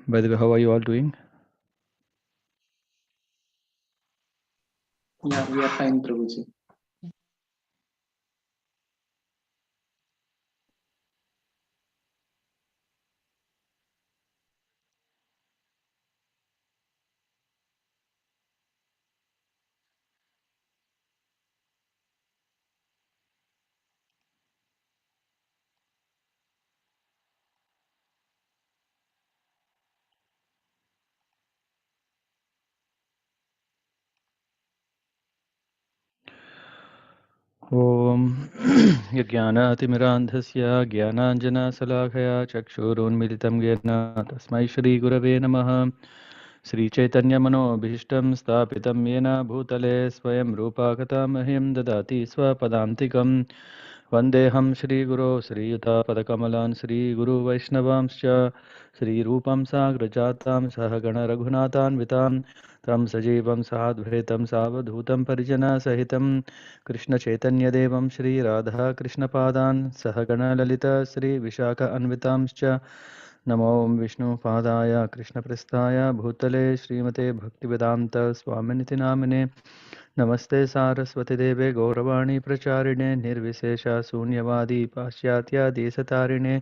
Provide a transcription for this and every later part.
By the way, how are you all doing? Yeah, we are fine, Prabhuji. ॐ यज्ञानातिमिरान्धस्य ज्ञानाञ्जनशलाकया चक्षुरुन्मिलितं येन तस्मै श्रीगुरवे नमः। श्रीचैतन्यमनोभीष्टं स्थापितं येन भूतले स्वयं रूपा कथा मह्यं ददाति स्वपदान्तिकं। वन्देऽहं श्रीगुरो श्रीयुतापदकमलान् श्रीगुरुवैष्णवांश्च श्रीरूपं साग्रजातां सहगणरघुनाथान्वितां तं सजीवं साद्वैतं सावधूतं परिजनसहितं कृष्णचैतन्यदेवं श्रीराधाकृष्णपादान् सहगणललित श्रीविशाख अन्वितांश्च नमो विष्णुपादाय कृष्णप्रस्थाय भूतले श्रीमते भक्तिवेदान्त स्वामिनिति नामिने नमस्ते सारस्वतीदेवे गौरवाणी प्रचारिणे निर्विशेष शून्यवादी पाश्चात्यादेशतारिणे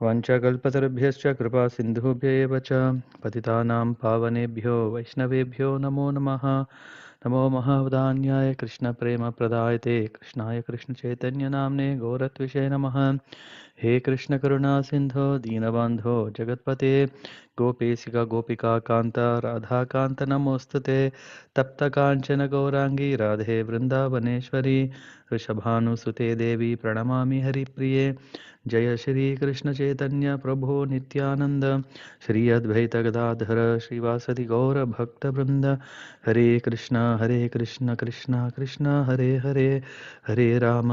वंशकल्पतरुभ्यश्च कृपा सिन्धुभ्य एव च पतितानां पावनेभ्यो वैष्णवेभ्यो नमो नमः। नमो महावदान्याय कृष्णप्रेमप्रदायते कृष्णाय कृष्णचैतन्यनाम्ने गौरत्विषे नमः। हे कृष्ण करुणा सिंधो दीनबंधो जगतपते गोपेशिका गोपिका कांता राधा कांत नमोस्तुते तप्त कांचन गौरांगी राधे वृंदावनेश्वरी वृषभानुसुते देवी प्रणमामि हरिप्रिये। जय श्री कृष्ण चैतन्य प्रभो नित्यानंद श्री अद्वैत गदाधर श्रीवासदि गौर भक्तवृंद। हरे Krishna Krishna Krishna Hare Hare Hare Ram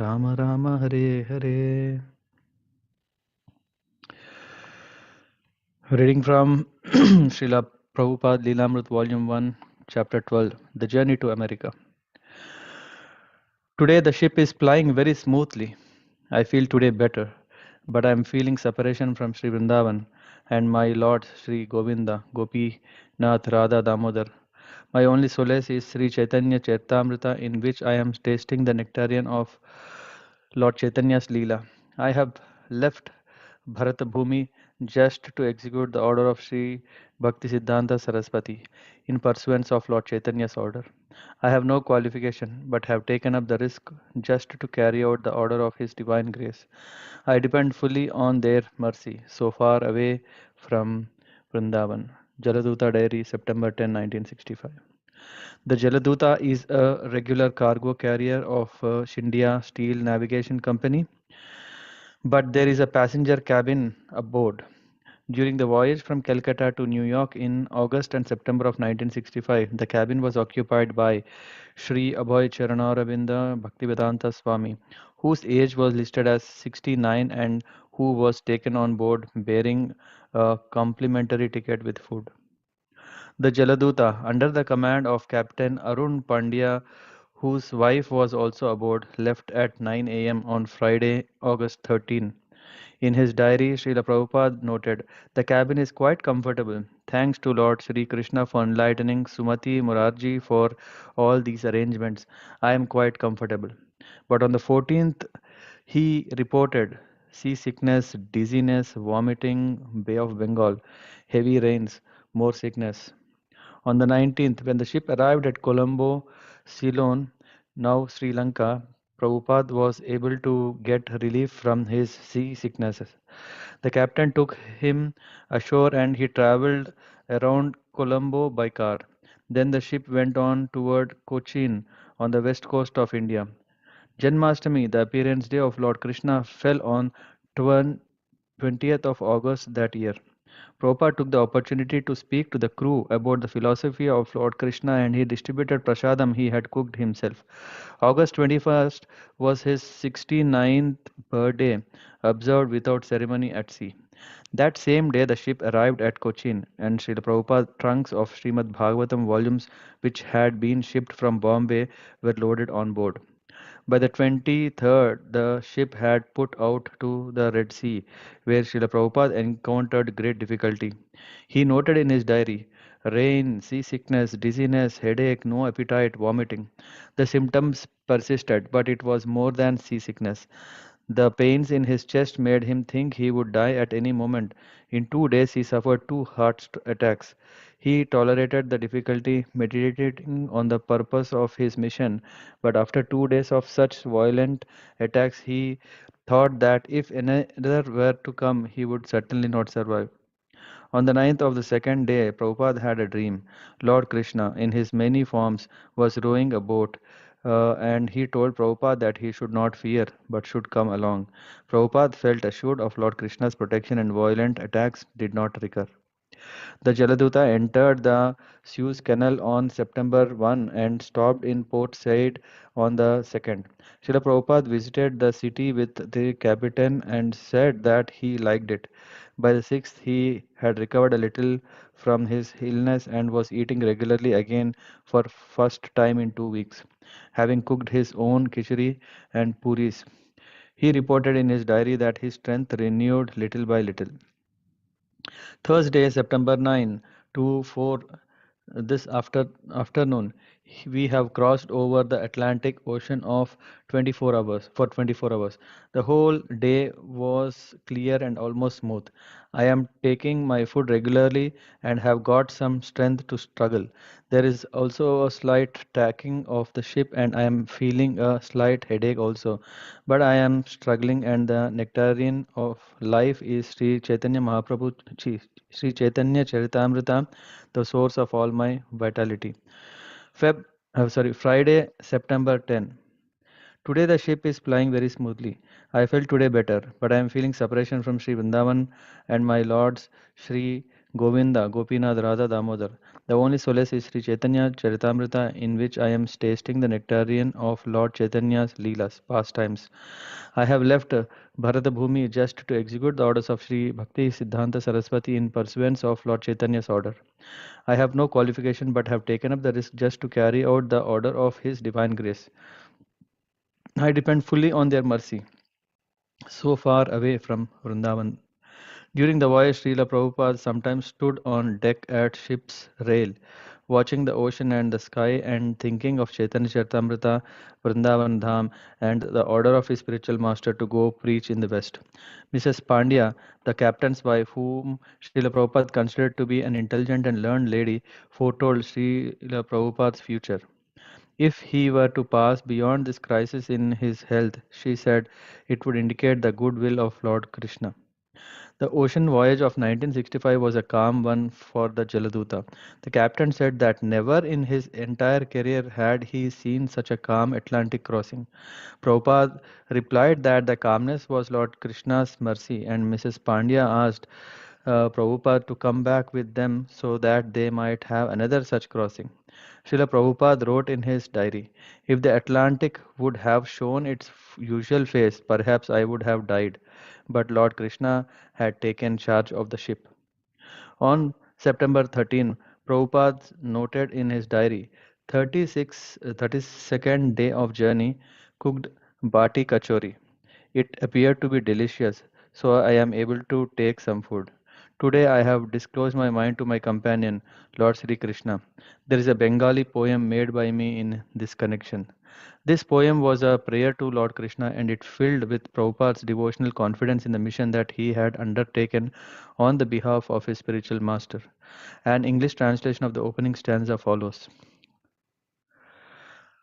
Ram Ram Hare Hare. Reading from Śrīla Prabhupāda-līlāmṛta Volume 1, Chapter 12, The Journey to America. Today the ship is flying very smoothly. I feel today better, but I am feeling separation from Sri Vrindavan and my Lord Sri Govinda, Gopi Nath Radha Damodar. My only solace is Sri Chaitanya Charitamrita, in which I am tasting the nectarian of Lord Chaitanya's Leela. I have left Bharatbhumi just to execute the order of Sri Bhaktisiddhanta Saraswati in pursuance of Lord Chaitanya's order. I have no qualification, but have taken up the risk just to carry out the order of His Divine Grace. I depend fully on their mercy, so far away from Vrindavan. Jaladuta Diary, September 10, 1965. The Jaladuta is a regular cargo carrier of Shindia Steel Navigation Company, but there is a passenger cabin aboard. During the voyage from Calcutta to New York in August and September of 1965, the cabin was occupied by Sri Abhay Charanaravinda Bhaktivedanta Swami, whose age was listed as 69 and who was taken on board bearing a complimentary ticket with food. The Jaladuta, under the command of Captain Arun Pandya, whose wife was also aboard, left at 9 a.m. on Friday, August 13. In his diary, Srila Prabhupada noted, "The cabin is quite comfortable. Thanks to Lord Sri Krishna for enlightening Sumati Murarji for all these arrangements. I am quite comfortable." But on the 14th, he reported seasickness, dizziness, vomiting, Bay of Bengal, heavy rains, more sickness. On the 19th, when the ship arrived at Colombo, Ceylon, now Sri Lanka, Prabhupada was able to get relief from his seasicknesses. The captain took him ashore and he travelled around Colombo by car. Then the ship went on toward Cochin on the west coast of India. Janmashtami, the appearance day of Lord Krishna, fell on 20th of August that year. Prabhupada took the opportunity to speak to the crew about the philosophy of Lord Krishna and he distributed prasadam he had cooked himself. August 21st was his 69th birthday, observed without ceremony at sea. That same day, the ship arrived at Cochin, and Srila Prabhupada's trunks of Srimad Bhagavatam volumes, which had been shipped from Bombay, were loaded on board. By the 23rd, the ship had put out to the Red Sea, where Srila Prabhupada encountered great difficulty. He noted in his diary rain, seasickness, dizziness, headache, no appetite, vomiting. The symptoms persisted, but it was more than seasickness. The pains in his chest made him think he would die at any moment. In 2 days, he suffered two attacks. He tolerated the difficulty, meditating on the purpose of his mission. But after 2 days of such violent attacks, he thought that if another were to come, he would certainly not survive. On the ninth of the second day, Prabhupada had a dream. Lord Krishna, in his many forms, was rowing a boat, and he told Prabhupada that he should not fear, but should come along. Prabhupada felt assured of Lord Krishna's protection, and violent attacks did not recur. The Jaladuta entered the Suez Canal on September 1 and stopped in Port Said on the 2nd. Srila Prabhupada visited the city with the captain and said that he liked it. By the 6th, he had recovered a little from his illness and was eating regularly again for first time in 2 weeks, having cooked his own khichdi and puris. He reported in his diary that his strength renewed little by little. Thursday, September 9 to 4 this afternoon, we have crossed over the Atlantic Ocean of 24 hours for 24 hours. The whole day was clear and almost smooth. I am taking my food regularly and have got some strength to struggle. There is also a slight tacking of the ship and I am feeling a slight headache also. But I am struggling and the nectarian of life is Sri Chaitanya Mahaprabhu, Sri Chaitanya Charitamrita, the source of all my vitality. Friday, September 10. Today the ship is flying very smoothly. I felt today better, but I am feeling separation from Sri Vrindavan and my lords Sri Govinda, Gopinath, Radha, Damodar. The only solace is Sri Chaitanya Charitamrita, in which I am tasting the nectarian of Lord Chaitanya's Leelas, pastimes. I have left Bharata Bhumi just to execute the orders of Sri Bhakti Siddhanta Saraswati in pursuance of Lord Chaitanya's order. I have no qualification but have taken up the risk just to carry out the order of His divine grace. I depend fully on their mercy, so far away from Vrindavan. During the voyage, Srila Prabhupada sometimes stood on deck at ship's rail, watching the ocean and the sky and thinking of Chaitanya Charitamrita, Vrindavan Dham, and the order of his spiritual master to go preach in the West. Mrs. Pandya, the captain's wife, whom Srila Prabhupada considered to be an intelligent and learned lady, foretold Srila Prabhupada's future. If he were to pass beyond this crisis in his health, she said, it would indicate the goodwill of Lord Krishna. The ocean voyage of 1965 was a calm one for the Jaladuta. The captain said that never in his entire career had he seen such a calm Atlantic crossing. Prabhupada replied that the calmness was Lord Krishna's mercy, and Mrs. Pandya asked Prabhupada to come back with them so that they might have another such crossing. Srila Prabhupada wrote in his diary, if the Atlantic would have shown its usual face, perhaps I would have died. But Lord Krishna had taken charge of the ship. On September 13, Prabhupada noted in his diary, 32nd day of journey, cooked bati kachori. It appeared to be delicious, so I am able to take some food. Today I have disclosed my mind to my companion, Lord Sri Krishna. There is a Bengali poem made by me in this connection. This poem was a prayer to Lord Krishna and it filled with Prabhupada's devotional confidence in the mission that he had undertaken on the behalf of his spiritual master. An English translation of the opening stanza follows.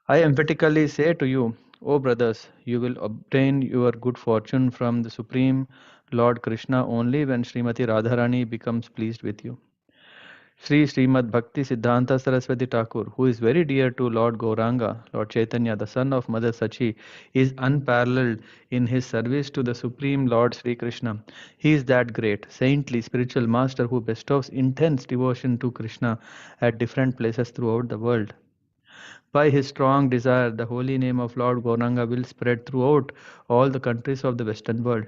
I emphatically say to you, O brothers, you will obtain your good fortune from the Supreme Lord Krishna only when Srimati Radharani becomes pleased with you. Sri Srimad Bhakti Siddhanta Saraswati Thakur, who is very dear to Lord Gauranga, Lord Chaitanya, the son of Mother Sachi, is unparalleled in his service to the Supreme Lord Sri Krishna. He is that great, saintly, spiritual master who bestows intense devotion to Krishna at different places throughout the world. By his strong desire, the holy name of Lord Gauranga will spread throughout all the countries of the Western world.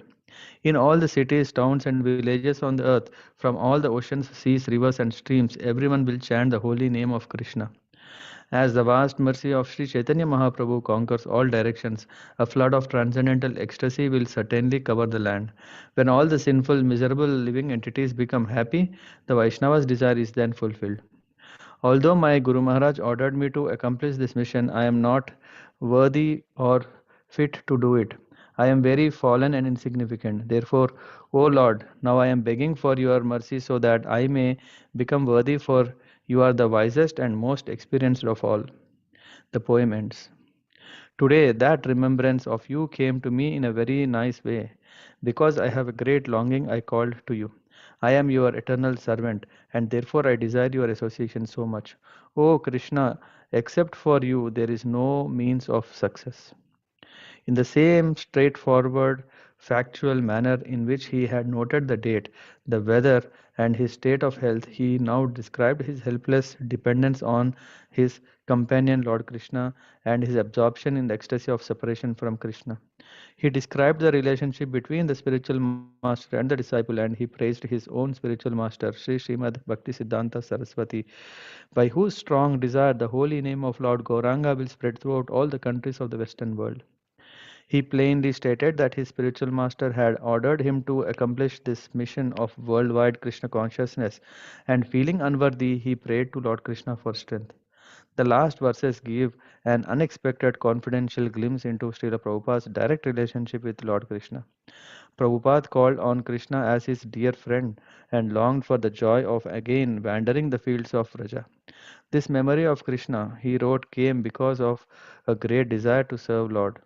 In all the cities, towns, and villages on the earth, from all the oceans, seas, rivers, and streams, everyone will chant the holy name of Krishna. As the vast mercy of Sri Chaitanya Mahaprabhu conquers all directions, a flood of transcendental ecstasy will certainly cover the land. When all the sinful, miserable living entities become happy, the Vaishnava's desire is then fulfilled. Although my Guru Maharaj ordered me to accomplish this mission, I am not worthy or fit to do it. I am very fallen and insignificant. Therefore, O Lord, now I am begging for your mercy so that I may become worthy, for you are the wisest and most experienced of all. The poem ends. Today, that remembrance of you came to me in a very nice way. Because I have a great longing, I called to you. I am your eternal servant, and therefore I desire your association so much. O Krishna, except for you, there is no means of success. In the same straightforward, factual manner in which he had noted the date, the weather, and his state of health, he now described his helpless dependence on his companion Lord Krishna and his absorption in the ecstasy of separation from Krishna. He described the relationship between the spiritual master and the disciple, and he praised his own spiritual master, Sri Srimad Bhaktisiddhanta Saraswati, by whose strong desire the holy name of Lord Gauranga will spread throughout all the countries of the Western world. He plainly stated that his spiritual master had ordered him to accomplish this mission of worldwide Krishna consciousness, and feeling unworthy, he prayed to Lord Krishna for strength. The last verses give an unexpected confidential glimpse into Srila Prabhupada's direct relationship with Lord Krishna. Prabhupada called on Krishna as his dear friend and longed for the joy of again wandering the fields of Vraja. This memory of Krishna, he wrote, came because of a great desire to serve the Lord.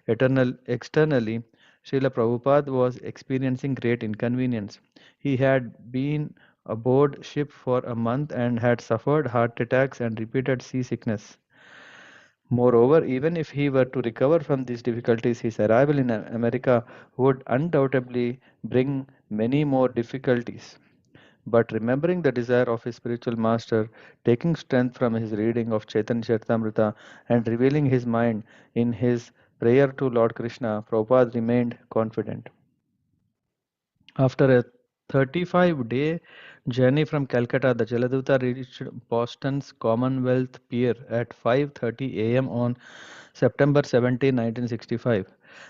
Externally, Srila Prabhupada was experiencing great inconvenience. He had been aboard ship for a month and had suffered heart attacks and repeated seasickness. Moreover, even if he were to recover from these difficulties, his arrival in America would undoubtedly bring many more difficulties. But remembering the desire of his spiritual master, taking strength from his reading of Chaitanya Charitamrita, and revealing his mind in his prayer to Lord Krishna, Prabhupada remained confident. After a 35-day journey from Calcutta, the Jaladuta reached Boston's Commonwealth Pier at 5:30 a.m. on September 17, 1965.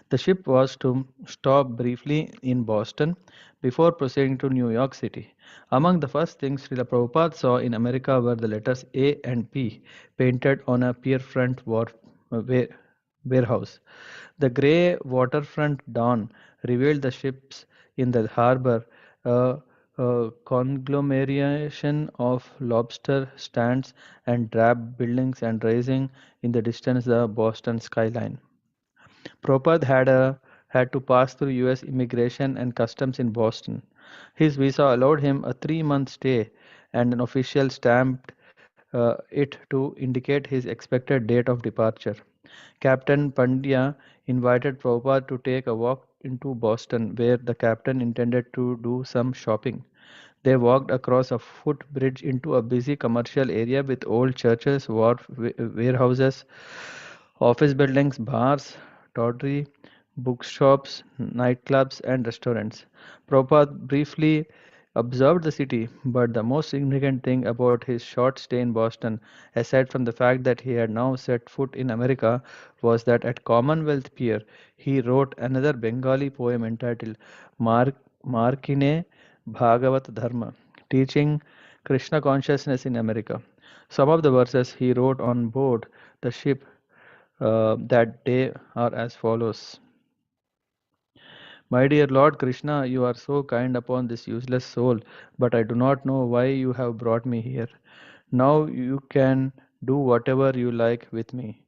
The ship was to stop briefly in Boston before proceeding to New York City. Among the first things Srila Prabhupada saw in America were the letters A and P painted on a pierfront uh, wa- warehouse. The grey waterfront dawn revealed the ships in the harbor, a conglomeration of lobster stands and drab buildings, and rising in the distance the Boston skyline. Prabhupada had to pass through US immigration and customs in Boston. His visa allowed him a 3 month stay, and an official stamped it to indicate his expected date of departure. Captain Pandya invited Prabhupada to take a walk into Boston, where the captain intended to do some shopping. They walked across a footbridge into a busy commercial area with old churches, warehouses, office buildings, bars, tawdry, bookshops, nightclubs, and restaurants. Prabhupada briefly observed the city, but the most significant thing about his short stay in Boston, aside from the fact that he had now set foot in America, was that at Commonwealth Pier he wrote another Bengali poem entitled Markine Bhagavat Dharma, teaching Krishna consciousness in America. Some of the verses he wrote on board the ship that day are as follows. My dear Lord Krishna, you are so kind upon this useless soul, but I do not know why you have brought me here. Now you can do whatever you like with me.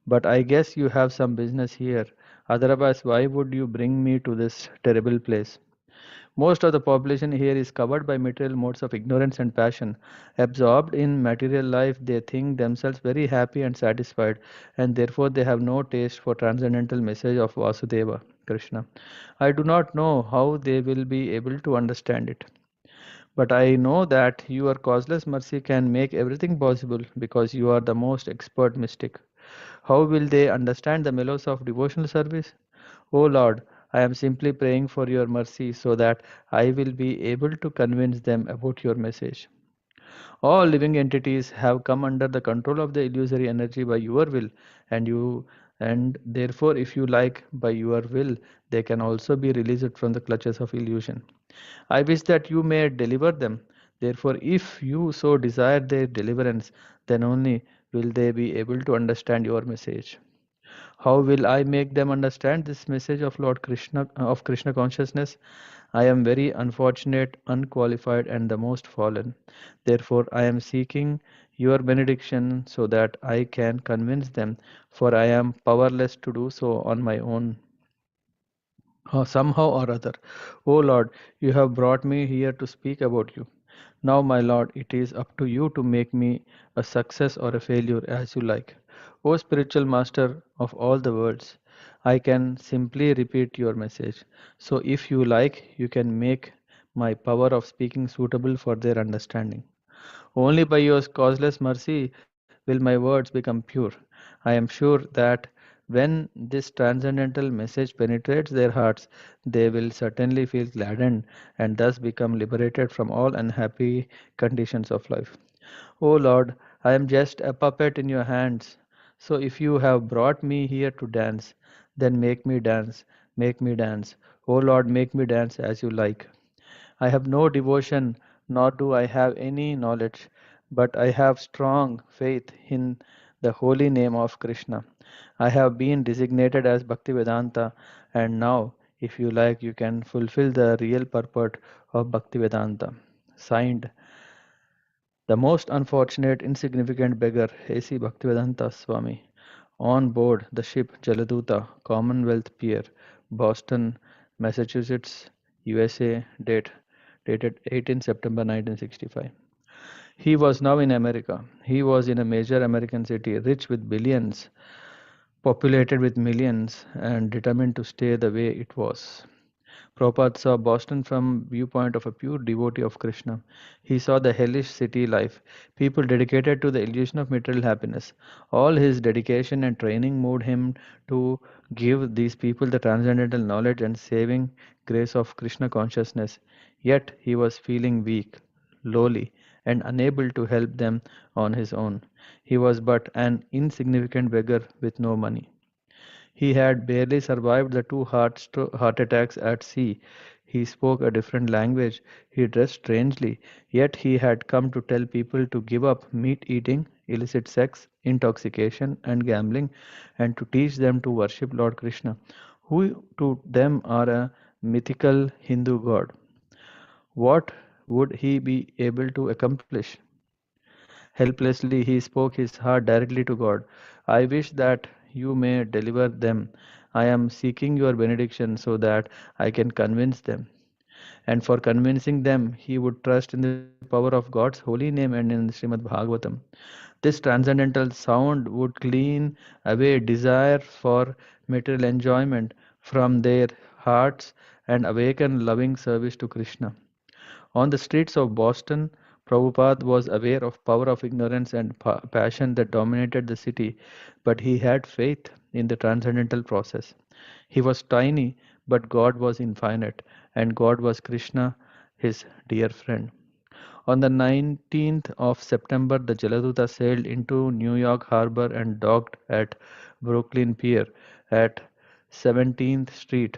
But I guess you have some business here. Otherwise, why would you bring me to this terrible place? Most of the population here is covered by material modes of ignorance and passion. Absorbed in material life, they think themselves very happy and satisfied, and therefore they have no taste for transcendental message of Vasudeva, Krishna. I do not know how they will be able to understand it. But I know that your causeless mercy can make everything possible because you are the most expert mystic. How will they understand the mellows of devotional service? O Lord, I am simply praying for your mercy so that I will be able to convince them about your message. All living entities have come under the control of the illusory energy by your will, and you and therefore if you like by your will they can also be released from the clutches of illusion. I wish that you may deliver them. Therefore, if you so desire their deliverance, then only will they be able to understand your message. How will I make them understand this message of Lord Krishna of Krishna consciousness? I am very unfortunate, unqualified, and the most fallen. Therefore, I am seeking your benediction so that I can convince them, for I am powerless to do so on my own. Somehow or other. O Lord, you have brought me here to speak about you. Now, my Lord, it is up to you to make me a success or a failure as you like. O spiritual master of all the worlds, I can simply repeat your message. So, if you like, you can make my power of speaking suitable for their understanding. Only by your causeless mercy will my words become pure. I am sure that when this transcendental message penetrates their hearts, they will certainly feel gladdened and thus become liberated from all unhappy conditions of life. O Lord, I am just a puppet in your hands. So if you have brought me here to dance, then make me dance. O Lord, make me dance as you like. I have no devotion, nor do I have any knowledge, but I have strong faith in the holy name of Krishna. I have been designated as Bhaktivedanta, and now, if you like, you can fulfill the real purport of Bhaktivedanta. Signed, the most unfortunate, insignificant beggar, A.C. Bhaktivedanta Swami. On board the ship Jaladuta, Commonwealth Pier, Boston, Massachusetts, USA, dated 18 September 1965. He was now in America. He was in a major American city, rich with billions, populated with millions, and determined to stay the way it was. Prabhupada saw Boston from viewpoint of a pure devotee of Krishna. He saw the hellish city life, people dedicated to the illusion of material happiness. All his dedication and training moved him to give these people the transcendental knowledge and saving grace of Krishna consciousness. Yet he was feeling weak, lowly, and unable to help them on his own. He was but an insignificant beggar with no money. He had barely survived the two heart attacks at sea. He spoke a different language. He dressed strangely. Yet he had come to tell people to give up meat eating, illicit sex, intoxication, and gambling, and to teach them to worship Lord Krishna, who to them are a mythical Hindu god. What would he be able to accomplish? Helplessly he spoke his heart directly to God. I wish that you may deliver them. I am seeking your benediction so that I can convince them. And for convincing them, he would trust in the power of God's holy name and in Srimad Bhagavatam. This transcendental sound would clean away desire for material enjoyment from their hearts and awaken loving service to Krishna. On the streets of Boston, Prabhupada was aware of power of ignorance and passion that dominated the city, but he had faith in the transcendental process. He was tiny, but God was infinite, and God was Krishna, his dear friend. On the 19th of September, the Jaladuta sailed into New York Harbor and docked at Brooklyn Pier at 17th Street.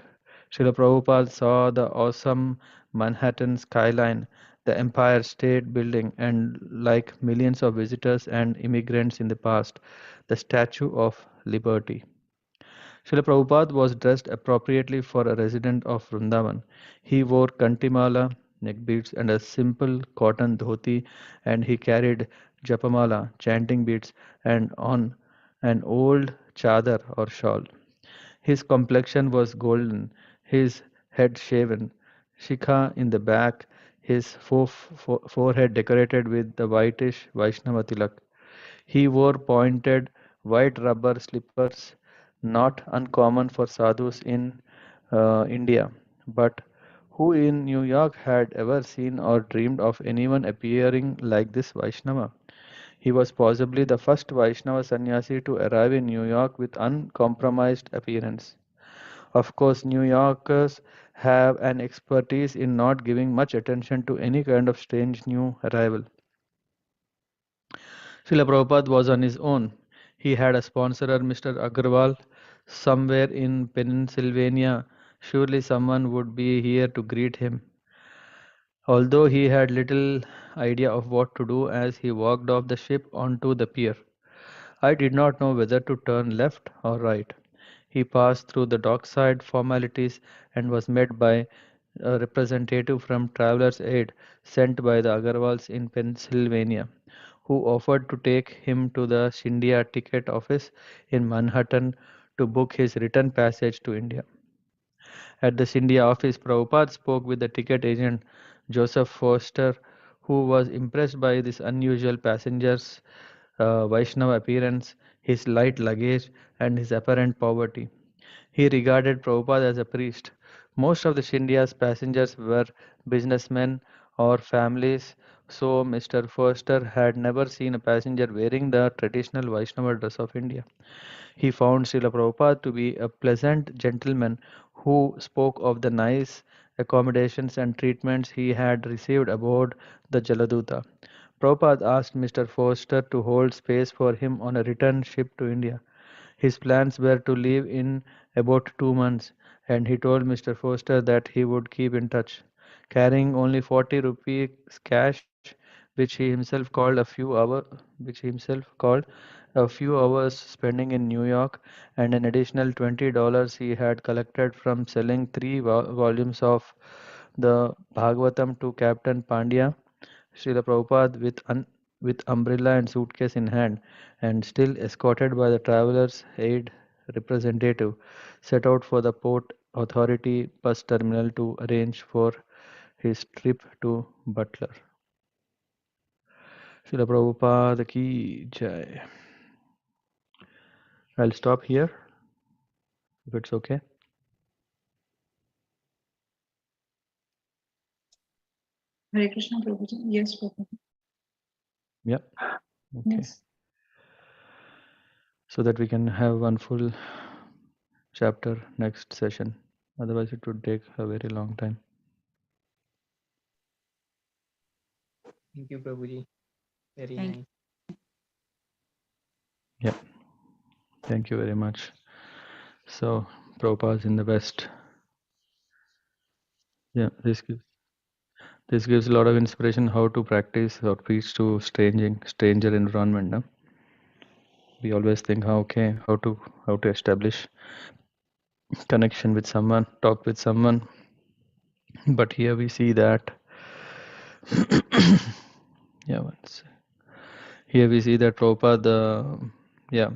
Srila Prabhupada saw the awesome Manhattan skyline, the Empire State Building, and like millions of visitors and immigrants in the past, the Statue of Liberty. Srila Prabhupada was dressed appropriately for a resident of Vrindavan. He wore kantimala, neck beads, and a simple cotton dhoti, and he carried japamala, chanting beads, and on an old chadar or shawl. His complexion was golden, his head shaven, shikha in the back, his forehead decorated with the whitish Vaishnava tilak. He wore pointed white rubber slippers, not uncommon for sadhus in India. But who in New York had ever seen or dreamed of anyone appearing like this Vaishnava? He was possibly the first Vaishnava sannyasi to arrive in New York with uncompromised appearance. Of course, New Yorkers have an expertise in not giving much attention to any kind of strange new arrival. Srila Prabhupada was on his own. He had a sponsorer, Mr. Agarwal, somewhere in Pennsylvania. Surely someone would be here to greet him. Although he had little idea of what to do as he walked off the ship onto the pier, I did not know whether to turn left or right. He passed through the dockside formalities and was met by a representative from Travelers Aid sent by the Agarwals in Pennsylvania, who offered to take him to the Scindia ticket office in Manhattan to book his return passage to India. At the Scindia office, Prabhupada spoke with the ticket agent Joseph Foster, who was impressed by this unusual passenger's Vaishnava appearance, his light luggage, and his apparent poverty. He regarded Prabhupada as a priest. Most of the Scindia's passengers were businessmen or families, so Mr. Foster had never seen a passenger wearing the traditional Vaishnava dress of India. He found Srila Prabhupada to be a pleasant gentleman who spoke of the nice accommodations and treatments he had received aboard the Jaladuta. Prabhupada asked Mr. Foster to hold space for him on a return ship to India. His plans were to leave in about 2 months, and he told Mr. Foster that he would keep in touch. Carrying only 40 rupees cash, which he himself called a few hours spending in New York, and an additional $20 he had collected from selling three volumes of the Bhagavatam to Captain Pandya. Srila Prabhupada, with umbrella and suitcase in hand, and still escorted by the traveler's aid representative, set out for the Port Authority bus terminal to arrange for his trip to Butler. Srila Prabhupada ki jai. I'll stop here if it's okay. Hare Krishna, Prabhuji. Yes, Prabhuji. Yep. Okay. Yes. So that we can have one full chapter next session. Otherwise, it would take a very long time. Thank you, Prabhuji. Very Thank nice. Yep. Thank you very much. So, Prabhupada's in the West. Yeah, this gives a lot of inspiration how to practice or preach to stranger environment. No? We always think how to establish connection with someone, talk with someone, but here we see that. Yeah, here we see that Prabhupada, yeah,